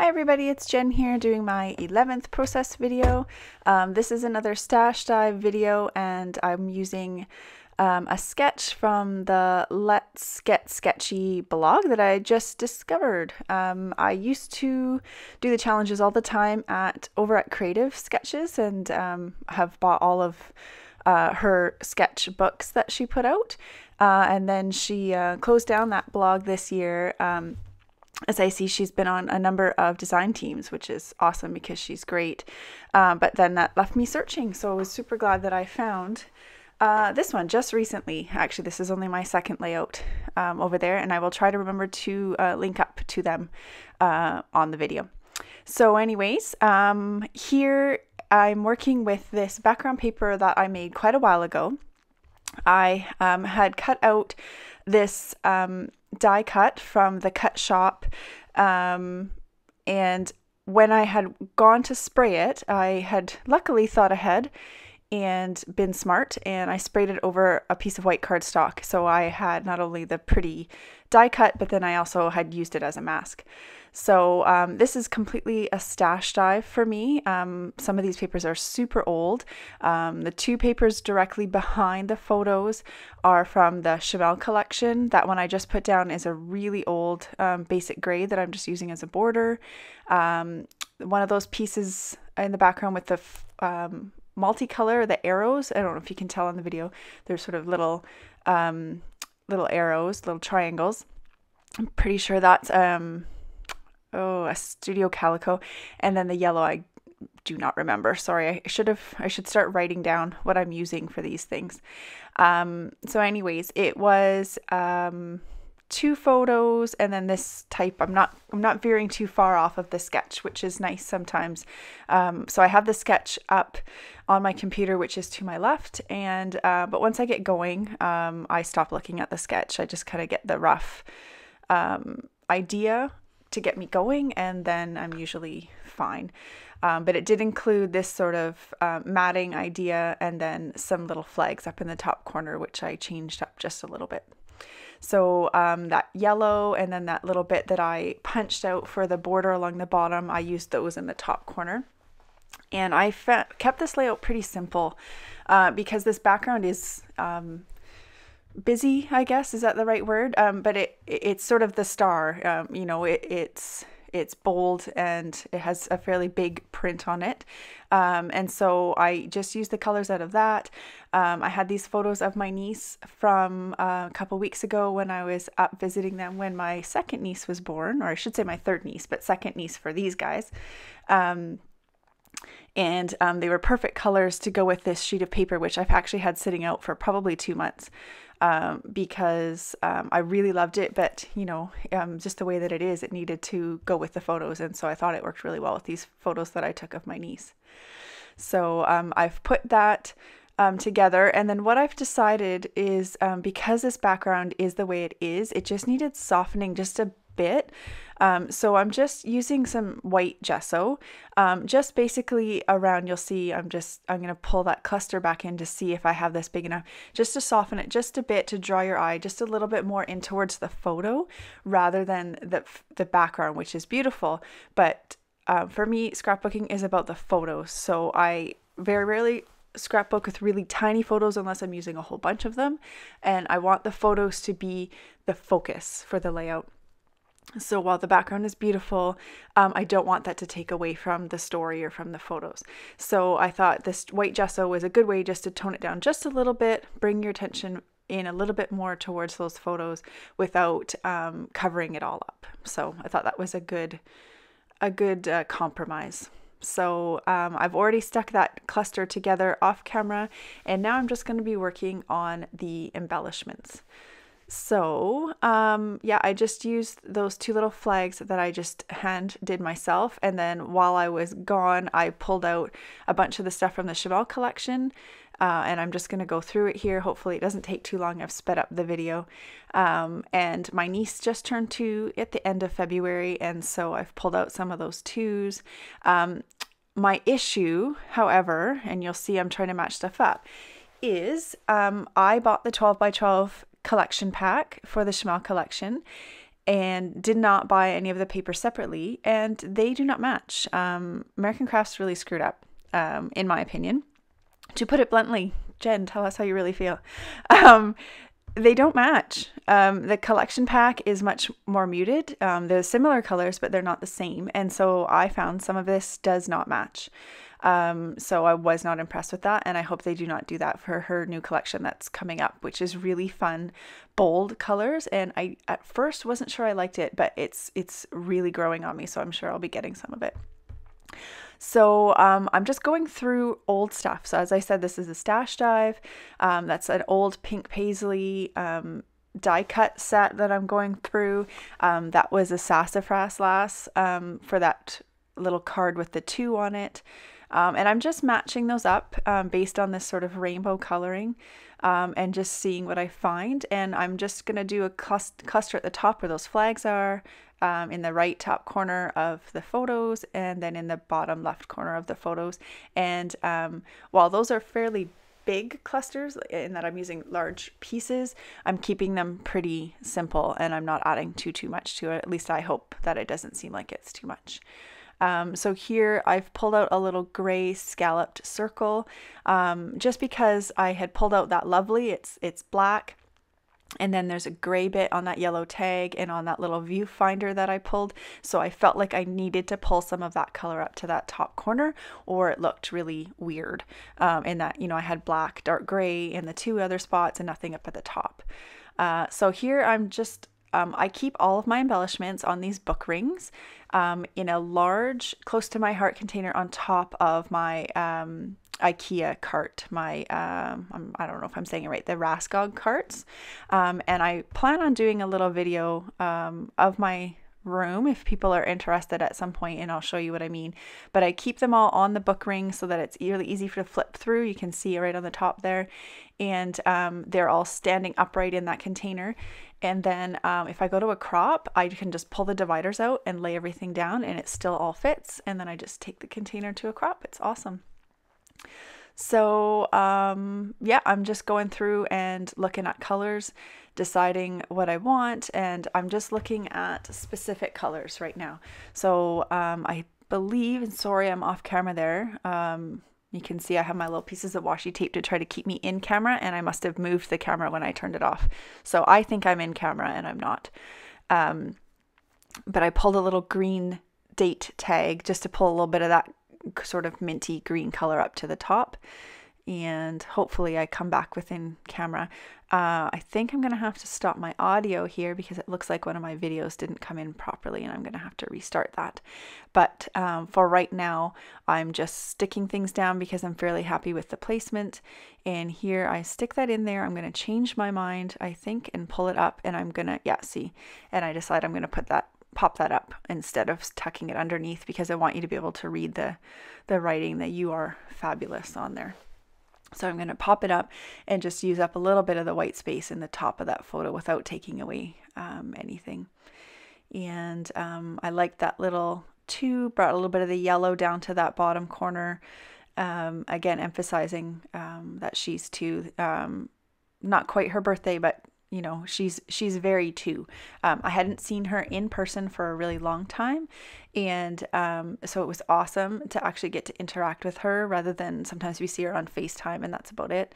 Hi everybody, it's Jen here doing my 11th process video. This is another stash dive video and I'm using a sketch from the Let's Get Sketchy blog that I just discovered. I used to do the challenges all the time over at Creative Sketches and have bought all of her sketch books that she put out. And then she closed down that blog this year. As I see, she's been on a number of design teams, which is awesome because she's great. But then that left me searching, so I was super glad that I found this one just recently. Actually, this is only my second layout over there, and I will try to remember to link up to them on the video. So anyways, here I'm working with this background paper that I made quite a while ago. I had cut out this die cut from the cut shop, and when I had gone to spray it, I had luckily thought ahead and been smart, and I sprayed it over a piece of white cardstock, so I had not only the pretty die cut, but then I also had used it as a mask. So this is completely a stash dive for me. Some of these papers are super old. The two papers directly behind the photos are from the Chamel collection. That one I just put down is a really old basic gray that I'm just using as a border. One of those pieces in the background with the multicolor, the arrows, I don't know if you can tell on the video, there's sort of little arrows, little triangles. I'm pretty sure that's a Studio Calico, and then the yellow I do not remember. Sorry, I should start writing down what I'm using for these things. So anyways, it was two photos and then this type. I'm not veering too far off of the sketch, which is nice sometimes. So I have the sketch up on my computer, which is to my left, and but once I get going, I stop looking at the sketch. I just kind of get the rough idea to get me going, and then I'm usually fine. But it did include this sort of matting idea and then some little flags up in the top corner, which I changed up just a little bit. So that yellow and then that little bit that I punched out for the border along the bottom, I used those in the top corner. And I kept this layout pretty simple because this background is busy, I guess, is that the right word? But it's sort of the star, you know, it's bold and it has a fairly big print on it. And so I just used the colors out of that. I had these photos of my niece from a couple weeks ago when I was up visiting them when my second niece was born, or I should say my third niece, but second niece for these guys. And they were perfect colors to go with this sheet of paper, which I've actually had sitting out for probably 2 months. Because I really loved it, but you know, just the way that it is, it needed to go with the photos, and so I thought it worked really well with these photos that I took of my niece. So I've put that together, and then what I've decided is because this background is the way it is, it just needed softening just a bit. So I'm just using some white gesso, just basically around. You'll see I'm going to pull that cluster back in to see if I have this big enough, just to soften it just a bit, to draw your eye just a little bit more in towards the photo rather than the background, which is beautiful. But for me, scrapbooking is about the photos. So I very rarely scrapbook with really tiny photos unless I'm using a whole bunch of them. And I want the photos to be the focus for the layout. So while the background is beautiful, I don't want that to take away from the story or from the photos. So I thought this white gesso was a good way just to tone it down just a little bit, bring your attention in a little bit more towards those photos without covering it all up. So I thought that was a good compromise. So I've already stuck that cluster together off camera, and now I'm just going to be working on the embellishments. So, yeah, I just used those two little flags that I just hand did myself. And then while I was gone, I pulled out a bunch of the stuff from the Chamel collection. And I'm just going to go through it here. Hopefully it doesn't take too long. I've sped up the video. And my niece just turned 2 at the end of February. And so I've pulled out some of those 2s. My issue, however, and you'll see I'm trying to match stuff up, is I bought the 12 by 12 collection pack for the Chamel collection, and did not buy any of the papers separately, and they do not match. American Crafts really screwed up, in my opinion. To put it bluntly, Jen, tell us how you really feel. They don't match. The collection pack is much more muted. They're similar colors, but they're not the same. And so I found some of this does not match. So I was not impressed with that. And I hope they do not do that for her new collection that's coming up, which is really fun, bold colors. And I at first wasn't sure I liked it, but it's really growing on me. So I'm sure I'll be getting some of it. So I'm just going through old stuff. So as I said, this is a Stash Dive. That's an old pink paisley die cut set that I'm going through. That was a Sassafras Lass for that little card with the 2 on it. And I'm just matching those up based on this sort of rainbow coloring and just seeing what I find. And I'm just going to do a cluster at the top where those flags are, in the right top corner of the photos, and then in the bottom left corner of the photos. And while those are fairly big clusters in that I'm using large pieces, I'm keeping them pretty simple and I'm not adding too much to it. At least I hope that it doesn't seem like it's too much. So here I've pulled out a little gray scalloped circle, just because I had pulled out that lovely, it's black. And then there's a gray bit on that yellow tag and on that little viewfinder that I pulled. So I felt like I needed to pull some of that color up to that top corner, or it looked really weird in that, I had black, dark gray in the 2 other spots and nothing up at the top. So here I'm just, I keep all of my embellishments on these book rings in a large, close to my heart container on top of my IKEA cart, my I don't know if I'm saying it right, the Raskog carts. And I plan on doing a little video of my room if people are interested at some point, and I'll show you what I mean. But I keep them all on the book ring so that it's really easy to flip through. You can see it right on the top there. And they're all standing upright in that container. And then if I go to a crop, I can just pull the dividers out and lay everything down and it still all fits. And then I just take the container to a crop. It's awesome. So yeah, I'm just going through and looking at colors, deciding what I want, and I'm just looking at specific colors right now. So I believe, and sorry I'm off camera there, you can see I have my little pieces of washi tape to try to keep me in camera, and I must have moved the camera when I turned it off. So I think I'm in camera and I'm not. But I pulled a little green date tag just to pull a little bit of that sort of minty green color up to the top, and hopefully I come back within camera. I think I'm gonna have to stop my audio here because it looks like one of my videos didn't come in properly and I'm gonna have to restart that. But for right now, I'm just sticking things down because I'm fairly happy with the placement. And here I stick that in there. I'm gonna change my mind, I think, and pull it up, and I'm gonna, yeah, see, and I decide I'm gonna pop that up instead of tucking it underneath because I want you to be able to read the writing that "You are fabulous" on there. So I'm going to pop it up and just use up a little bit of the white space in the top of that photo without taking away anything. And I like that little tube, brought a little bit of the yellow down to that bottom corner. Again, emphasizing that she's 2, not quite her birthday, but she's very 2. I hadn't seen her in person for a really long time, and so it was awesome to actually get to interact with her rather than sometimes we see her on FaceTime and that's about it.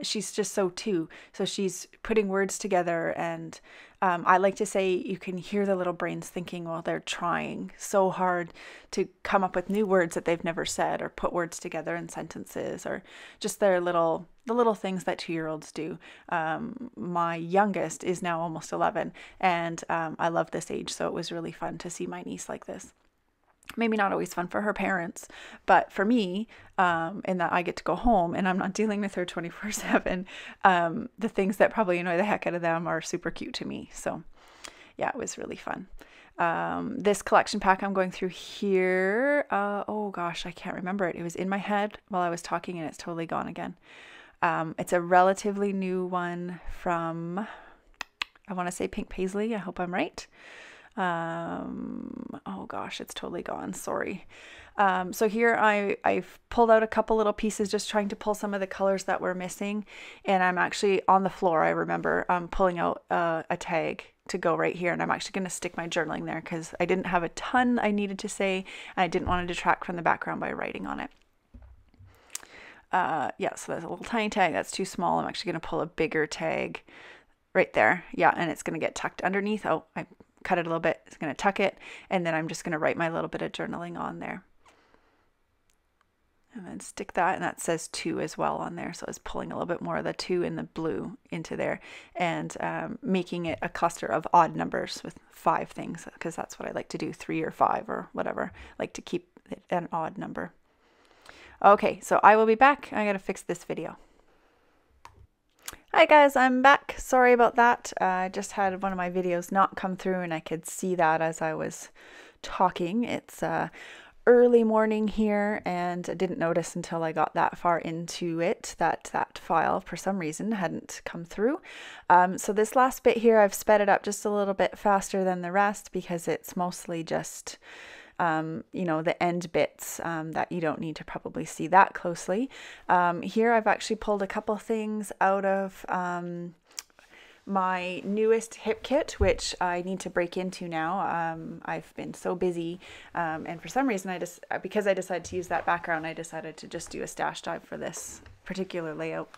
She's just so 2. So she's putting words together, and I like to say you can hear the little brains thinking while they're trying so hard to come up with new words that they've never said, or put words together in sentences, or just the little things that 2-year-olds do. My youngest is now almost 11, and I love this age, so it was really fun to see my niece like this. Maybe not always fun for her parents, but for me, in that I get to go home and I'm not dealing with her 24/7. The things that probably annoy the heck out of them are super cute to me. So yeah, it was really fun. This collection pack I'm going through here, oh gosh, I can't remember it. It was in my head while I was talking and it's totally gone again. It's a relatively new one from, I want to say Pink Paisley. I hope I'm right. Oh gosh, it's totally gone. Sorry. So here I've pulled out a couple little pieces, just trying to pull some of the colors that were missing. And I'm actually on the floor, I remember pulling out a tag to go right here. And I'm actually going to stick my journaling there because I didn't have a ton I needed to say. And I didn't want to detract from the background by writing on it. Yeah, so there's a little tiny tag that's too small. I'm actually going to pull a bigger tag right there. Yeah, and it's going to get tucked underneath. Oh, I cut it a little bit. It's going to tuck it. And then I'm just going to write my little bit of journaling on there. And then stick that, and that says 2 as well on there. So I was pulling a little bit more of the 2 in the blue into there and making it a cluster of odd numbers with 5 things, because that's what I like to do, 3 or 5 or whatever. I like to keep it an odd number. Okay, so I will be back. I gotta fix this video. Hi guys, I'm back. Sorry about that. I just had one of my videos not come through and I could see that as I was talking. It's early morning here and I didn't notice until I got that far into it that that file for some reason hadn't come through. So this last bit here I've sped it up just a little bit faster than the rest because it's mostly just you know, the end bits that you don't need to probably see that closely. Here I've actually pulled a couple things out of my newest hip kit, which I need to break into now. I've been so busy and for some reason because I decided to use that background, I decided to just do a stash dive for this particular layout.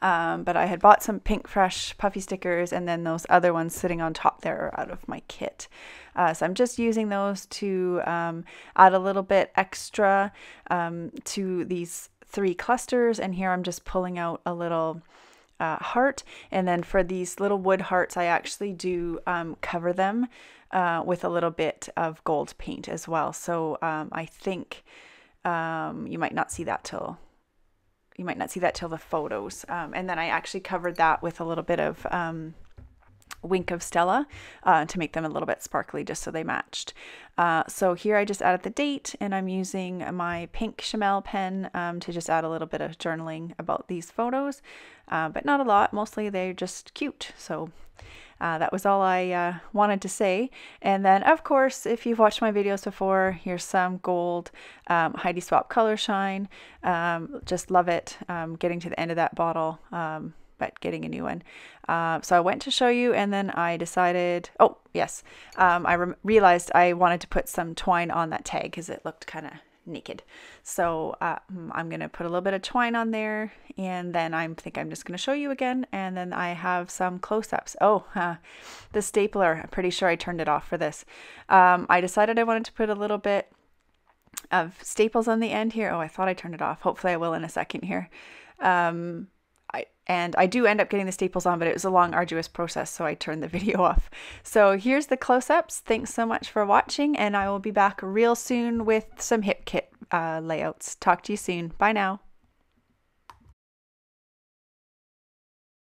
But I had bought some Pink Fresh puffy stickers and then those other ones sitting on top there are out of my kit. So I'm just using those to add a little bit extra to these 3 clusters, and here I'm just pulling out a little heart, and then for these little wood hearts I actually do cover them with a little bit of gold paint as well. So I think you might not see that till the photos. And then I actually covered that with a little bit of Wink of Stella to make them a little bit sparkly just so they matched. So here I just added the date, and I'm using my pink Chamel pen to just add a little bit of journaling about these photos, but not a lot. Mostly they're just cute. So that was all I wanted to say. And then, of course, if you've watched my videos before, here's some gold Heidi Swapp Color Shine. Just love it. Getting to the end of that bottle, but getting a new one. So I went to show you, and then I decided, oh, yes, I realized I wanted to put some twine on that tag because it looked kind of naked. So I'm going to put a little bit of twine on there, and then I think I'm just going to show you again, and then I have some close-ups. Oh, the stapler, I'm pretty sure I turned it off for this. I decided I wanted to put a little bit of staples on the end here. Oh, I thought I turned it off. Hopefully I will in a second here. And I do end up getting the staples on, but it was a long, arduous process, so I turned the video off. So here's the close-ups. Thanks so much for watching, and I will be back real soon with some hip kit layouts. Talk to you soon. Bye now.